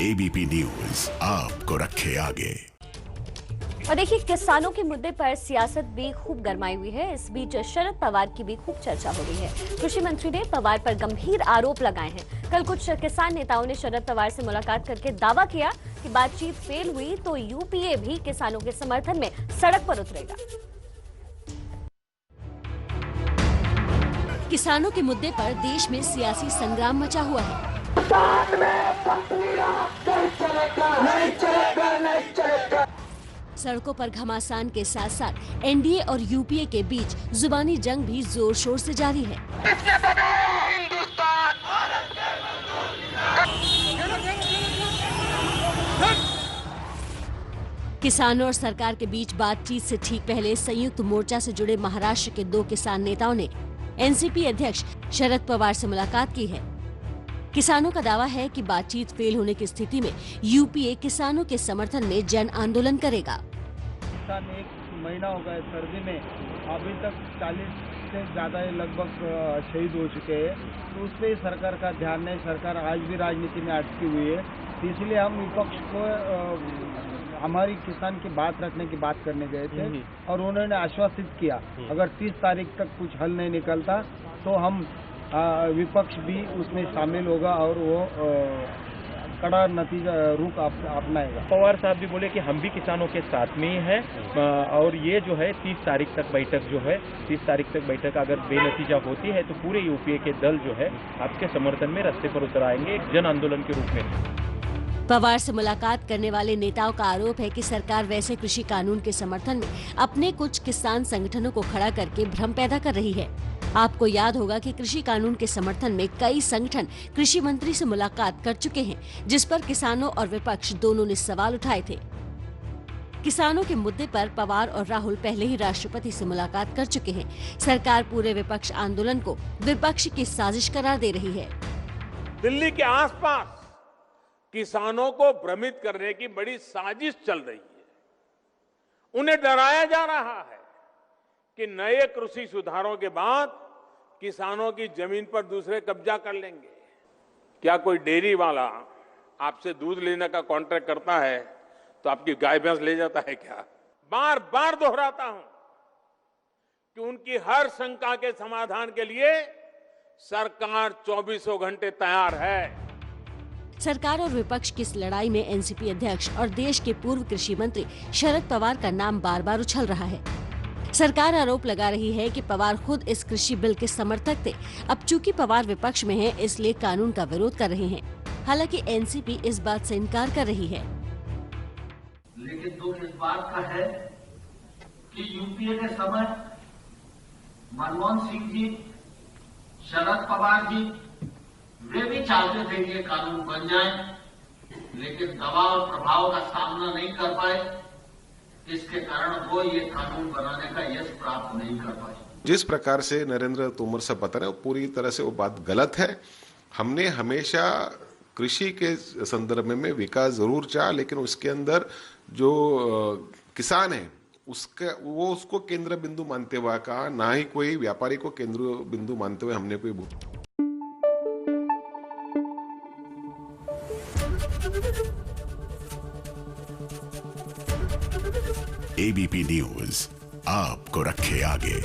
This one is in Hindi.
एबीपी न्यूज आपको रखे आगे। और देखिए, किसानों के मुद्दे पर सियासत भी खूब गरमाई हुई है। इस बीच शरद पवार की भी खूब चर्चा हो रही है। कृषि मंत्री ने पवार पर गंभीर आरोप लगाए हैं। कल कुछ किसान नेताओं ने शरद पवार से मुलाकात करके दावा किया कि बातचीत फेल हुई तो यूपीए भी किसानों के समर्थन में सड़क पर उतरेगा। किसानों के मुद्दे पर देश में सियासी संग्राम मचा हुआ है। सड़कों पर घमासान के साथ साथ एनडीए और यूपीए के बीच जुबानी जंग भी जोर शोर से जारी है। किसानों और सरकार के बीच बातचीत से ठीक पहले संयुक्त मोर्चा से जुड़े महाराष्ट्र के 2 किसान नेताओं ने एनसीपी अध्यक्ष शरद पवार से मुलाकात की है। किसानों का दावा है कि बातचीत फेल होने की स्थिति में यूपीए किसानों के समर्थन में जन आंदोलन करेगा। किसान 1 महीना हो गया सर्दी में, अभी तक 40 से ज्यादा लगभग शहीद हो चुके हैं। तो उस पर सरकार का ध्यान नहीं, सरकार आज भी राजनीति में अटकी हुई है। तो इसलिए हम विपक्ष को हमारी किसान की बात रखने की बात करने गए थे और उन्होंने आश्वासित किया अगर 30 तारीख तक कुछ हल नहीं निकलता तो हम विपक्ष भी उसमें शामिल होगा और वो कड़ा नतीजा रुख अपनाएगा। पवार साहब भी बोले कि हम भी किसानों के साथ में ही हैं और ये जो है 30 तारीख तक बैठक जो है 30 तारीख तक बैठक अगर बेनतीजा होती है तो पूरे यूपीए के दल जो है आपके समर्थन में रास्ते पर उतर आएंगे एक जन आंदोलन के रूप में। पवार से मुलाकात करने वाले नेताओं का आरोप है कि सरकार वैसे कृषि कानून के समर्थन में अपने कुछ किसान संगठनों को खड़ा करके भ्रम पैदा कर रही है। आपको याद होगा कि कृषि कानून के समर्थन में कई संगठन कृषि मंत्री से मुलाकात कर चुके हैं, जिस पर किसानों और विपक्ष दोनों ने सवाल उठाए थे। किसानों के मुद्दे पर पवार और राहुल पहले ही राष्ट्रपति से मुलाकात कर चुके हैं। सरकार पूरे विपक्ष आंदोलन को विपक्ष की साजिश करार दे रही है। दिल्ली के आसपास किसानों को भ्रमित करने की बड़ी साजिश चल रही है। उन्हें डराया जा रहा है कि नए कृषि सुधारों के बाद किसानों की जमीन पर दूसरे कब्जा कर लेंगे। क्या कोई डेयरी वाला आपसे दूध लेने का कॉन्ट्रैक्ट करता है तो आपकी गाय भैंस ले जाता है क्या? बार बार दोहराता हूं कि उनकी हर शंका के समाधान के लिए सरकार 24 घंटे तैयार है। सरकार और विपक्ष की इस लड़ाई में एनसीपी अध्यक्ष और देश के पूर्व कृषि मंत्री शरद पवार का नाम बार बार उछल रहा है। सरकार आरोप लगा रही है कि पवार खुद इस कृषि बिल के समर्थक थे। अब चूंकि पवार विपक्ष में है, इसलिए कानून का विरोध कर रहे हैं। हालांकि एनसीपी इस बात से इनकार कर रही है। लेकिन दुख इस बात का है कि यूपीए के समय मनमोहन सिंह जी, शरद पवार जी, वे भी चाहते थे कि ये कानून बन जाए, लेकिन दबाव और प्रभाव का सामना नहीं कर पाए। इसके कारण वो ये कानून बनाने का यश प्राप्त नहीं कर पाए। जिस प्रकार से नरेंद्र तोमर साहब बता रहे हैं पूरी तरह से वो बात गलत है। हमने हमेशा कृषि के संदर्भ में विकास जरूर चाहा, लेकिन उसके अंदर जो किसान है उसको केंद्र बिंदु मानते हुए कहा, ना ही कोई व्यापारी को केंद्र बिंदु मानते हुए हमने कोई एबीपी न्यूज आपको रखे आगे।